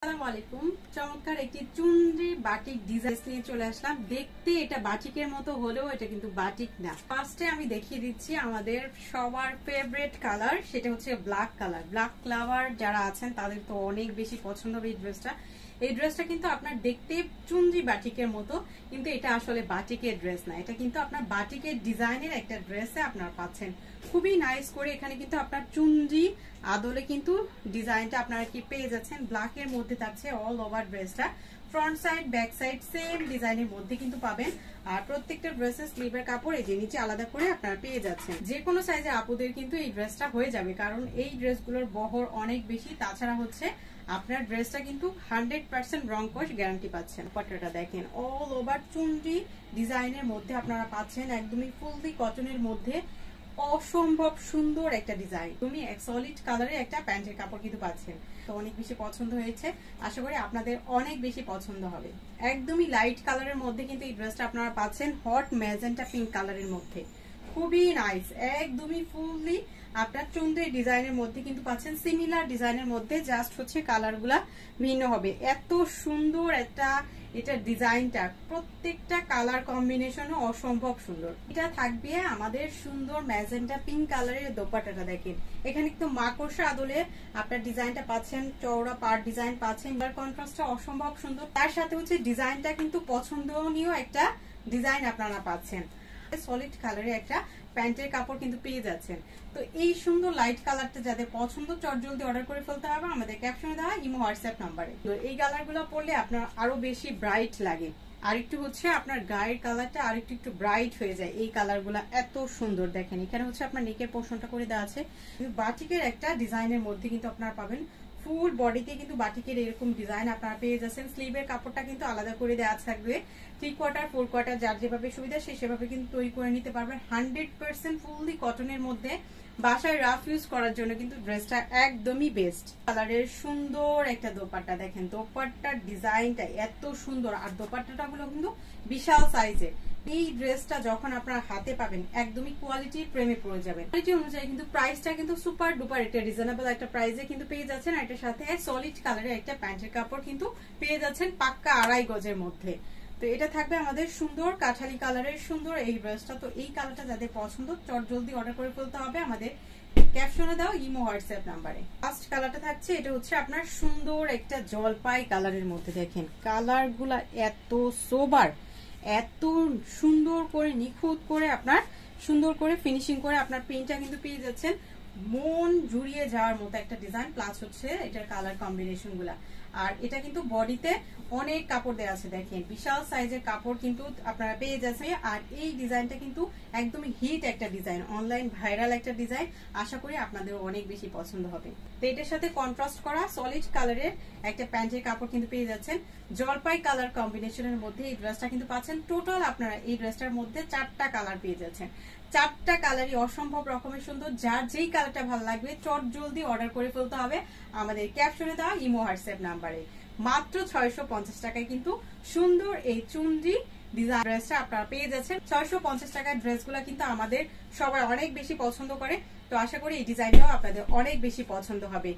আসসালামু আলাইকুম। চমৎকার একটি চুনরি বাটিক ডিজাইন নিয়ে চলে আসলাম। দেখতে এটা বাটিকের মতো হলেও এটা কিন্তু বাটিক না। ফার্স্টে আমি দেখিয়ে দিচ্ছি আমাদের সবার ফেভারিট কালার, সেটা হচ্ছে ব্ল্যাক কালার। ব্ল্যাক লাভার যারা আছেন তাদের তো অনেক বেশি পছন্দ হবে এই ড্রেসটা। এই ড্রেসটা কিন্তু আপনার দেখতে চুনরি বাটিকের মতো, কিন্তু এটা আসলে বাটিকের ড্রেস না, এটা কিন্তু আপনার বাটিকের ডিজাইনের একটা ড্রেসে আপনারা পাচ্ছেন। খুবই নাইস করে এখানে কিন্তু আপনার চুনরি আদলে কিন্তু ডিজাইনটা আপনারা কি পেয়ে যাচ্ছেন। ব্ল্যাক এর মধ্যে থাকছে অল ওভার ড্রেসটা, front side back side same ডিজাইনের মধ্যে কিন্তু পাবেন। আর প্রত্যেকটা ড্রেসের স্লিভের কাপড় এই যে নিচে আলাদা করে আপনারা পেয়ে যাচ্ছেন। যে কোনো সাইজে আপুদের কিন্তু এই ড্রেসটা হয়ে যাবে, কারণ এই ড্রেসগুলোর বহর অনেক বেশি। তাছাড়া হচ্ছে আপনার ড্রেসটা কিন্তু 100% রং কোশ গ্যারান্টি পাচ্ছেন। পাট্টাটা দেখেন অল ওভার চুনরি ডিজাইনের মধ্যে আপনারা পাচ্ছেন, একদমই ফুললি কটনের মধ্যে অসম্ভব সুন্দর একটা ডিজাইন। তুমি এক সলিড কালারে একটা প্যান্টের কাপড় কিন্তু পাচ্ছেন। তো অনেক বেশি পছন্দ হয়েছে, আশা করি আপনাদের অনেক বেশি পছন্দ হবে। একদমই লাইট কালারের মধ্যে কিন্তু এই ড্রেসটা আপনারা পাচ্ছেন হট ম্যাজেন্টা পিঙ্ক কালারের মধ্যে। খুবই নাইস, একদমই ফুললি আপনার চুনরি ডিজাইনের মধ্যে কিন্তু পাচ্ছেন। সিমিলার ডিজাইনের মধ্যে জাস্ট হচ্ছে কালারগুলা ভিন্ন হবে। এত সুন্দর একটা এটা ডিজাইনটা, প্রত্যেকটা কালার কম্বিনেশনও অসম্ভব সুন্দর। এটা থাকবে আমাদের সুন্দর ম্যাজেন্টা পিঙ্ক কালারের দোপাট্টাটা দেখেন। এখানে একটু মাকড়সা আদলে আপনার ডিজাইনটা পাচ্ছেন, চওড়া পার ডিজাইন পাচ্ছেন। এবার কন্ট্রাস্টটা অসম্ভব সুন্দর, তার সাথে হচ্ছে ডিজাইনটা কিন্তু পছন্দনীয় একটা ডিজাইন আপনারা পাচ্ছেন। সলিড কালারে একটা প্যান্টের কাপড় কিন্তু পেয়ে যাচ্ছেন। তো এই সুন্দর লাইট কালারটা যাদের পছন্দ চটজলদি অর্ডার করে ফেলতে হবে আমাদের ক্যাপশনে দেওয়া ইমো হোয়াটসঅ্যাপ নাম্বারে। তো এই কালারগুলো পরলে আপনার আরো বেশি ব্রাইট লাগে, আরেকটু হচ্ছে আপনার গায়ের কালারটা আরেকটু একটু ব্রাইট হয়ে যায়। এই কালারগুলো এত সুন্দর দেখেন। এখানে হচ্ছে আপনার নেকের পোর্শনটা করে দেওয়া আছে বাটিকের একটা ডিজাইনের মধ্যে কিন্তু আপনারা পাবেন। ফুল বডিতে কিন্তু বাটিকের এরকম ডিজাইন আপনারা পেয়ে যাচ্ছেন। স্লিভের কাপড়টা কিন্তু আলাদা করে দেওয়া থাকবে। 3/4 4/4 যার যেভাবে সুবিধা সে সেভাবে কিন্তু তৈরি করে নিতে পারবেন। 100% ফুললি কটনের মধ্যে বাসায় রাফ ইউজ করার জন্য কিন্তু ড্রেসটা একদমই বেস্ট। কালারের সুন্দর একটা দোপাট্টা দেখেন, দোপাট্টার ডিজাইনটা এত সুন্দর, আর দোপাট্টাটা গুলো কিন্তু বিশাল সাইজের। এই ড্রেসটা যখন আপনারা হাতে পাবেন একদমই কোয়ালিটির প্রেমে পড়ে যাবেন। কোয়ালিটি অনুযায়ী কিন্তু প্রাইসটা কিন্তু সুপার ডুপার একটা রিজনেবল একটা প্রাইসে কিন্তু পেয়ে যাচ্ছেন। আর এটার সাথে সলিড কালারের একটা প্যান্টের কাপড় কিন্তু পেয়ে যাচ্ছেন পাক্কা 2.5 গজের মধ্যে। তো এটা থাকবে আমাদের সুন্দর কাঠালি কালারের সুন্দর এই ড্রেসটা। তো এই কালারটা যাদের পছন্দ চট জলদি অর্ডার করে ফেলতে হবে আমাদের ক্যাপশনে দাও ইমো হোয়াটসঅ্যাপ নাম্বারে। ফার্স্ট কালারটা থাকছে এটা হচ্ছে আপনার সুন্দর একটা জলপাই কালারের মধ্যে। দেখেন কালারগুলা এত সোবার, এত সুন্দর করে নিখুঁত করে আপনার সুন্দর করে ফিনিশিং করে আপনার প্রিন্টটা কিন্তু পেয়ে যাচ্ছেন। মন জুড়িয়ে যাওয়ার মতো একটা ডিজাইন, প্লাস হচ্ছে এটার কালার কম্বিনেশন গুলা। আর এটা কিন্তু বডিতে অনেক কাপড় দেওয়া আছে, দেখেন বিশাল সাইজের কাপড় কিন্তু আপনারা পেয়ে যাচ্ছেন। আর এই ডিজাইনটা কিন্তু একদমই হিট একটা ডিজাইন, অনলাইন ভাইরাল একটা ডিজাইন। আশা করি আপনাদের অনেক বেশি পছন্দ হবে। তো এটার সাথে কন্ট্রাস্ট করা সলিড কালারের একটা প্যান্টের কাপড় কিন্তু পেয়ে যাচ্ছেন। জলপাই কালার কম্বিনেশনের মধ্যে এই ড্রেসটা কিন্তু পাচ্ছেন। টোটাল আপনারা এই ড্রেসটার মধ্যে 4টা কালার পেয়ে যাচ্ছেন। 4টা কালারই অসম্ভব রকমের সুন্দর। যার যেই কালারটা ভালো লাগবে চট জলদি অর্ডার করে ফেলতে হবে আমাদের ক্যাপশনে দেওয়া ইমো হোয়াটসঅ্যাপ নাম্বারে। মাত্র 650 টাকায় কিন্তু সুন্দর এই চুনরি ডিজাইন ড্রেসটা আপনারা পেয়ে যাচ্ছেন। 650 টাকার ড্রেসগুলো কিন্তু আমাদের সবাই অনেক বেশি পছন্দ করে। তো আশা করি এই ডিজাইনটাও আপনাদের অনেক বেশি পছন্দ হবে।